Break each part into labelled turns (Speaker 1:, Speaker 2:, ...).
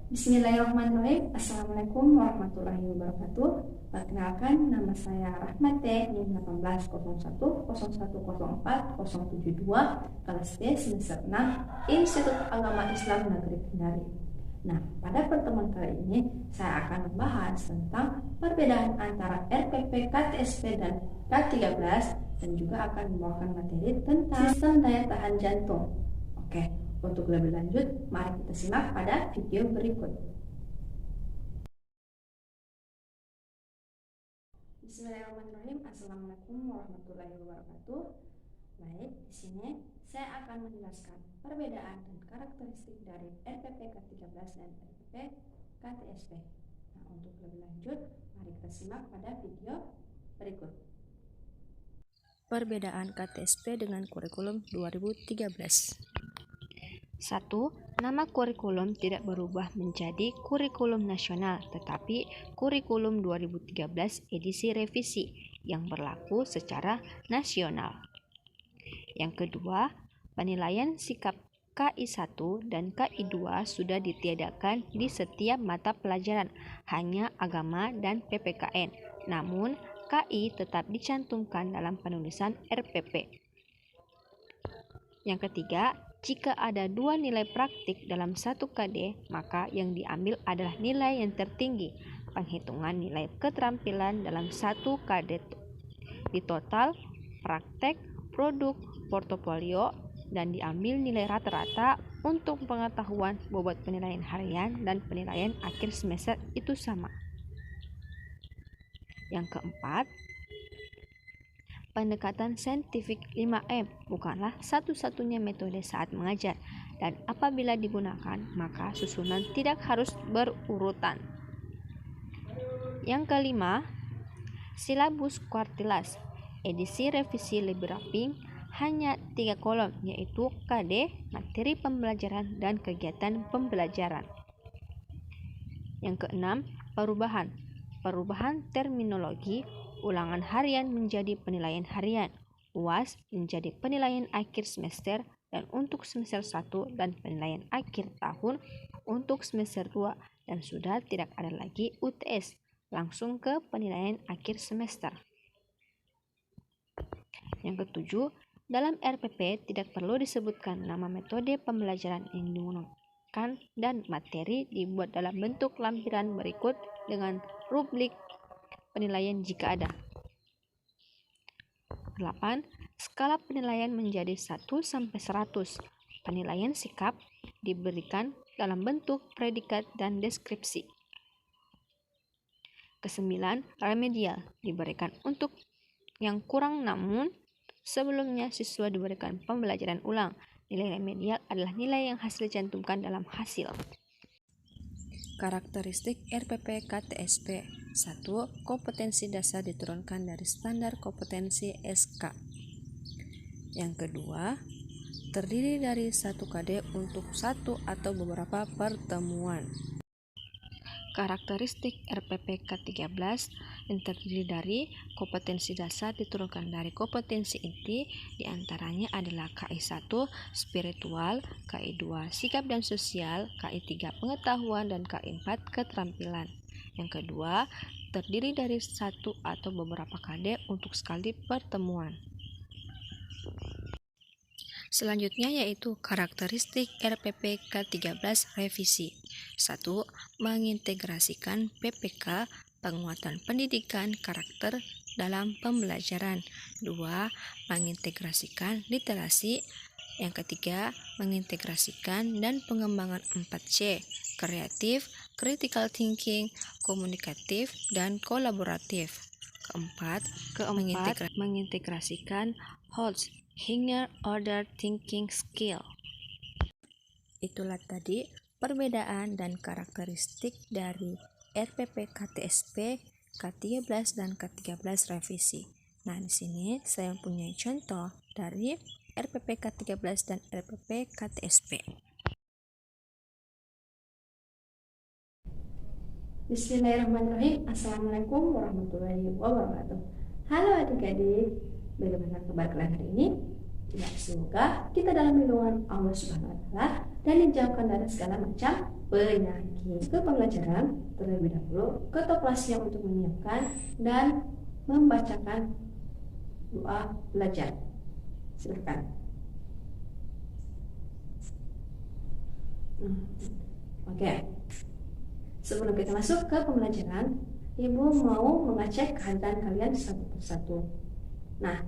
Speaker 1: Bismillahirrahmanirrahim. Assalamualaikum warahmatullahi wabarakatuh. Perkenalkan, nama saya Rahmat T. NIM 1801010472 kelas B semester 6 Institut Agama Islam Negeri Kendari. Nah, pada pertemuan kali ini saya akan membahas tentang perbedaan antara RPP, KTSP, dan K13 dan juga akan membawakan materi tentang sistem daya tahan jantung. Oke, untuk lebih lanjut, mari kita simak pada video berikut. Bismillahirrahmanirrahim. Assalamualaikum warahmatullahi wabarakatuh. Baik, di sini saya akan menjelaskan perbedaan dan karakteristik dari RPP K13 dan RPP KTSP. Nah, untuk lebih lanjut, mari kita simak pada video berikut.
Speaker 2: Perbedaan KTSP dengan kurikulum 2013. 1. Nama kurikulum tidak berubah menjadi kurikulum nasional, tetapi kurikulum 2013 edisi revisi yang berlaku secara nasional. Yang kedua, penilaian sikap KI1 dan KI2 sudah ditiadakan di setiap mata pelajaran, hanya agama dan PPKN. Namun, KI tetap dicantumkan dalam penulisan RPP. Yang ketiga, jika ada dua nilai praktik dalam satu KD, maka yang diambil adalah nilai yang tertinggi. Penghitungan nilai keterampilan dalam satu KD di total, praktek, produk, portofolio, dan diambil nilai rata-rata untuk pengetahuan bobot penilaian harian dan penilaian akhir semester itu sama. Yang keempat, pendekatan saintifik 5M bukanlah satu-satunya metode saat mengajar, dan apabila digunakan, maka susunan tidak harus berurutan. Yang kelima, silabus kuartilas, edisi revisi lebih rapi, hanya 3 kolom, yaitu KD, materi pembelajaran, dan kegiatan pembelajaran. Yang keenam, perubahan terminologi, ulangan harian menjadi penilaian harian, UAS menjadi penilaian akhir semester dan untuk semester 1 dan penilaian akhir tahun untuk semester 2, dan sudah tidak ada lagi UTS, langsung ke penilaian akhir semester. Yang ketujuh, dalam RPP tidak perlu disebutkan nama metode pembelajaran yang digunakan dan materi dibuat dalam bentuk lampiran berikut dengan rubrik penilaian jika ada. 8. Skala penilaian menjadi 1-100. Penilaian sikap diberikan dalam bentuk predikat dan deskripsi. Kesembilan, remedial diberikan untuk yang kurang, namun sebelumnya siswa diberikan pembelajaran ulang. Nilai remedial adalah nilai yang hasil dicantumkan dalam hasil. Karakteristik RPP KTSP. 1. Kompetensi dasar diturunkan dari standar kompetensi SK. Yang kedua, terdiri dari 1 KD untuk 1 atau beberapa pertemuan. Karakteristik RPP K13 yang terdiri dari kompetensi dasar diturunkan dari kompetensi inti, diantaranya adalah KI1 spiritual, KI2 sikap dan sosial, KI3 pengetahuan, dan KI4 keterampilan. Yang kedua, terdiri dari 1 atau beberapa KD untuk sekali pertemuan. Selanjutnya yaitu karakteristik RPP K13 revisi. 1. Mengintegrasikan PPK, penguatan pendidikan karakter dalam pembelajaran. 2. Mengintegrasikan literasi. Yang ketiga, mengintegrasikan dan pengembangan 4C, kreatif, critical thinking, komunikatif, dan kolaboratif. Keempat, mengintegrasikan HOTS, higher order thinking skill. Itulah tadi perbedaan dan karakteristik dari RPP KTSP, K13 dan K13 revisi. Nah, di sini saya punya contoh dari RPP K13 dan RPP KTSP.
Speaker 1: Bismillahirrahmanirrahim. Assalamualaikum warahmatullahi wabarakatuh. Halo adik-adik, bagaimana kabar kalian hari ini? Ya, semoga kita dalam lindungan Allah Subhanahu wa Ta'ala dan dijauhkan dari segala macam penyakit. Ke pembelajaran terlebih dahulu, ketok kelasnya untuk menyiapkan dan membacakan doa belajar. Silakan. Oke. Sebelum kita masuk ke pembelajaran, Ibu mau mengecek kehadiran kalian satu persatu. Nah,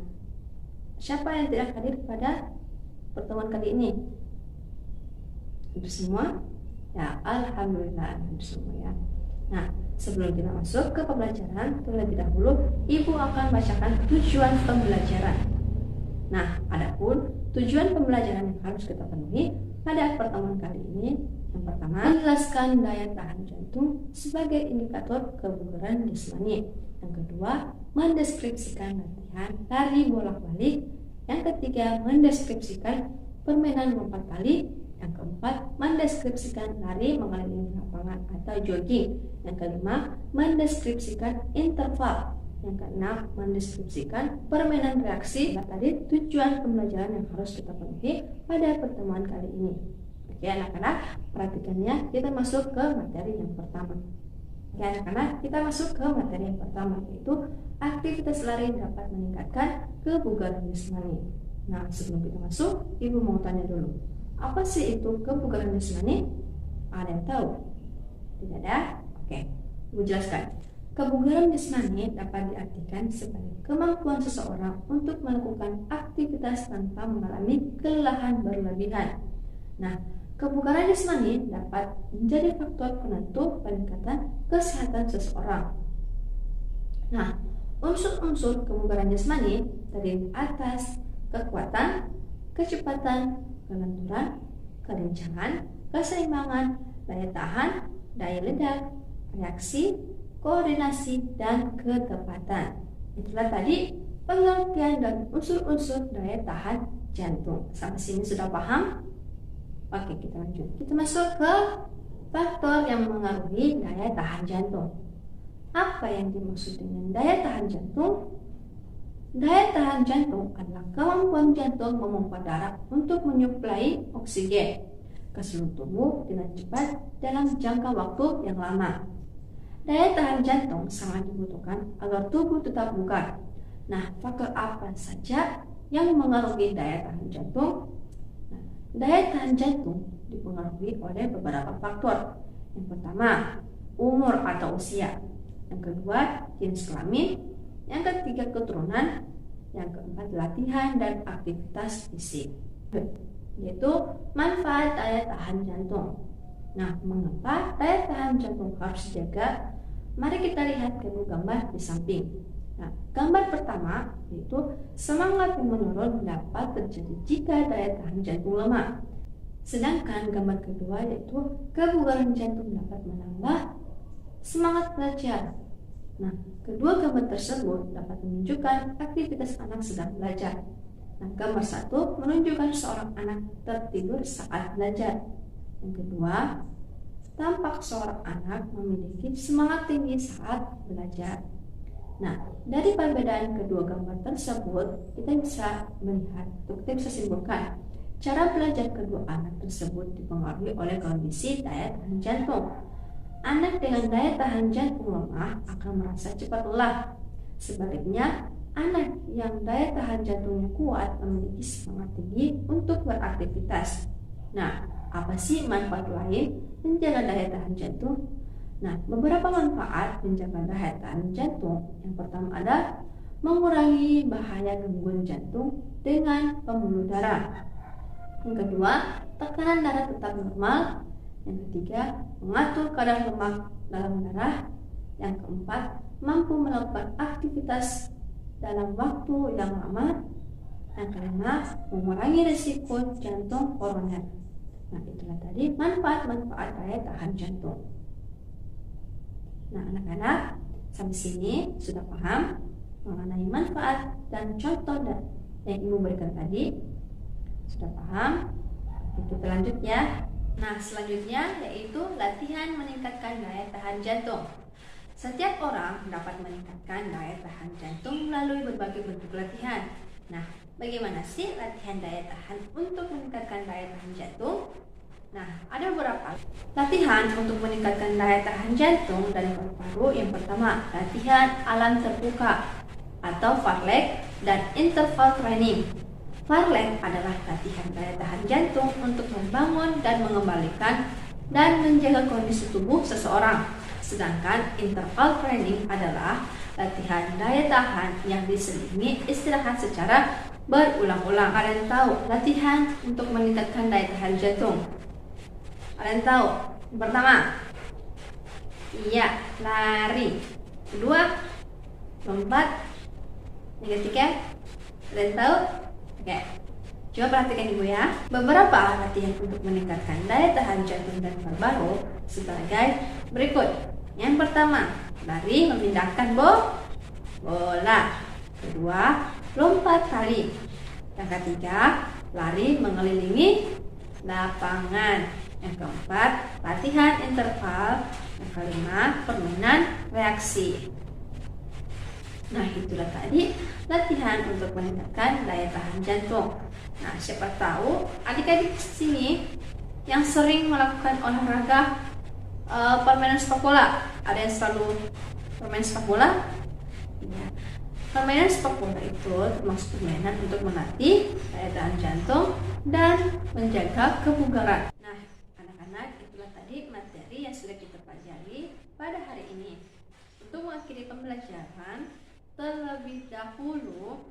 Speaker 1: siapa yang tidak hadir pada pertemuan kali ini? Ibu semua? Ya, alhamdulillah hadir semua ya. Nah, sebelum kita masuk ke pembelajaran, terlebih dahulu Ibu akan bacakan tujuan pembelajaran. Nah, adapun tujuan pembelajaran yang harus kita penuhi pada pertemuan kali ini, yang pertama, menjelaskan daya tahan jantung sebagai indikator kebugaran jasmani. Yang kedua, mendeskripsikan latihan lari bolak-balik. Yang ketiga, mendeskripsikan permainan lompat tali. Yang keempat, mendeskripsikan lari mengelilingi lapangan atau jogging. Yang kelima, mendeskripsikan interval. Yang keenam, mendeskripsikan permainan reaksi. Nah, tadi tujuan pembelajaran yang harus kita penuhi pada pertemuan kali ini. Oke anak-anak, perhatikannya, kita masuk ke materi yang pertama. Oke anak-anak, kita masuk ke materi yang pertama, yaitu aktivitas lari dapat meningkatkan kebugaran jasmani. Nah, sebelum kita masuk, Ibu mau tanya dulu, apa sih itu kebugaran jasmani? Ada yang tahu? Tidak ada? Oke, Ibu jelaskan. Kebugaran jasmani dapat diartikan sebagai kemampuan seseorang untuk melakukan aktivitas tanpa mengalami kelelahan berlebihan. Nah, kebugaran jasmani dapat menjadi faktor penentu peningkatan kesehatan seseorang. Nah, unsur-unsur kebugaran jasmani terdiri atas kekuatan, kecepatan, kelenturan, kelincahan, keseimbangan, daya tahan, daya ledak, reaksi, koordinasi, dan ketepatan. Itulah tadi pengertian dan unsur-unsur daya tahan jantung. Sampai sini sudah paham? Oke, kita lanjut. Kita masuk ke faktor yang mengaruhi daya tahan jantung. Apa yang dimaksud dengan daya tahan jantung? Daya tahan jantung adalah kemampuan jantung memompa darah untuk menyuplai oksigen ke seluruh tubuh dengan cepat dalam jangka waktu yang lama. Daya tahan jantung sangat dibutuhkan agar tubuh tetap bugar. Nah, faktor apa saja yang mengaruhi daya tahan jantung? Nah, daya tahan jantung dipengaruhi oleh beberapa faktor. Yang pertama, umur atau usia. Yang kedua, jenis kelamin. Yang ketiga, keturunan. Yang keempat, latihan dan aktivitas fisik. Yaitu manfaat daya tahan jantung. Nah, mengapa daya tahan jantung harus dijaga? Mari kita lihat gambar di samping. Nah, gambar pertama yaitu semangat yang menurun dapat terjadi jika daya tahan jantung lemah. Sedangkan gambar kedua yaitu kebugaran jantung dapat menambah semangat belajar. Nah, kedua gambar tersebut dapat menunjukkan aktivitas anak sedang belajar. Nah, gambar satu menunjukkan seorang anak tertidur saat belajar. Yang kedua, tampak seorang anak memiliki semangat tinggi saat belajar. Nah, dari perbedaan kedua gambar tersebut, kita bisa melihat, kita bisa simpulkan, cara belajar kedua anak tersebut dipengaruhi oleh kondisi daya tahan jantung. Anak dengan daya tahan jantung lemah akan merasa cepat lelah. Sebaliknya, anak yang daya tahan jantungnya kuat memiliki semangat tinggi untuk beraktivitas. Nah, apa sih manfaat lain menjaga daya tahan jantung? Nah, beberapa manfaat menjaga daya tahan jantung. Yang pertama adalah mengurangi bahaya gangguan jantung dengan pembuluh darah. Yang kedua, tekanan darah tetap normal. Yang ketiga, mengatur kadar lemak dalam darah. Yang keempat, mampu melakukan aktivitas dalam waktu yang lama. Yang kelima, mengurangi risiko jantung koroner. Nah, itulah tadi manfaat-manfaat daya tahan jantung. Nah, anak-anak, sampai sini sudah paham mengenai manfaat dan contoh yang Ibu berikan tadi? Sudah paham? Oke, kita lanjut ya. Nah, selanjutnya yaitu latihan meningkatkan daya tahan jantung. Setiap orang dapat meningkatkan daya tahan jantung melalui berbagai bentuk latihan. Nah, bagaimana sih latihan daya tahan untuk meningkatkan daya tahan jantung? Nah, ada beberapa latihan untuk meningkatkan daya tahan jantung dan paru-paru. Yang pertama, latihan alam terbuka atau fartlek dan interval training. Fartlek adalah latihan daya tahan jantung untuk membangun dan mengembalikan dan menjaga kondisi tubuh seseorang. Sedangkan interval training adalah latihan daya tahan yang diselingi istirahat secara berulang-ulang. Kalian tahu latihan untuk meningkatkan daya tahan jantung? Kalian tahu? Yang pertama, iya, lari. Kedua, lompat. Yang ketiga, kalian tahu? Oke, coba perhatikan ibu ya. Beberapa latihan untuk meningkatkan daya tahan jantung dan paru-paru sebagai berikut. Yang pertama, lari memindahkan bola. Kedua, lompat tali. Yang ketiga, lari mengelilingi lapangan. Yang keempat, latihan interval. Yang kelima, permainan reaksi. Nah, itulah tadi latihan untuk meningkatkan daya tahan jantung. Nah, siapa tahu adik-adik sini yang sering melakukan olahraga permainan sepak bola. Ada yang selalu bermain sepak bola? Ya. Permainan sepak bola itu termasuk permainan untuk melatih daya tahan jantung dan menjaga kebugaran. Nah, anak-anak, itulah tadi materi yang sudah kita pelajari pada hari ini. Untuk mengakhiri pembelajaran, terlebih dahulu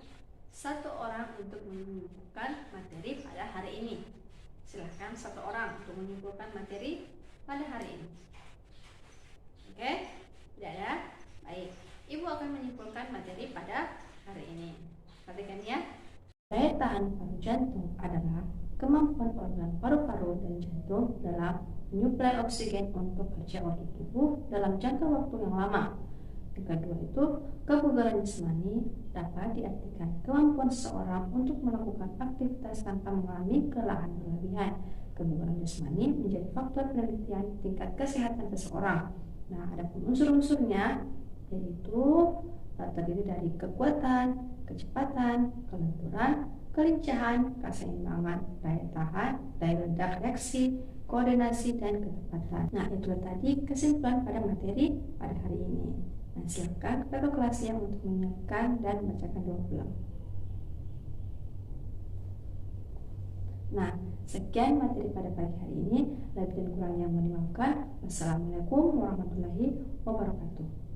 Speaker 1: satu orang untuk menyimpulkan materi pada hari ini. Silahkan satu orang untuk menyimpulkan materi pada hari ini. Oke? Tidak ada? Baik. Ibu akan menyimpulkan materi pada hari ini. Perhatikan ya. Daya tahan paru jantung adalah kemampuan organ paru-paru dan jantung dalam menyuplai oksigen untuk kerja otot tubuh dalam jangka waktu yang lama. Yang kedua itu, kebugaran jasmani dapat diartikan kemampuan seseorang untuk melakukan aktivitas tanpa mengalami kelelahan berlebihan. Kebugaran jasmani menjadi faktor penelitian tingkat kesehatan seseorang. Nah, ada unsur-unsurnya, yaitu terdiri dari kekuatan, kecepatan, kelenturan, kelincahan, keseimbangan, daya tahan, daya ledak reaksi, koordinasi, dan ketepatan. Nah, itu tadi kesimpulan pada materi pada hari ini. Nah, silakan kakak kelasnya untuk menyiapkan dan membacakan dua ulang. Nah, sekian materi pada pagi hari ini. Lebih dan kurangnya mohon dimaafkan. Wassalamualaikum warahmatullahi wabarakatuh.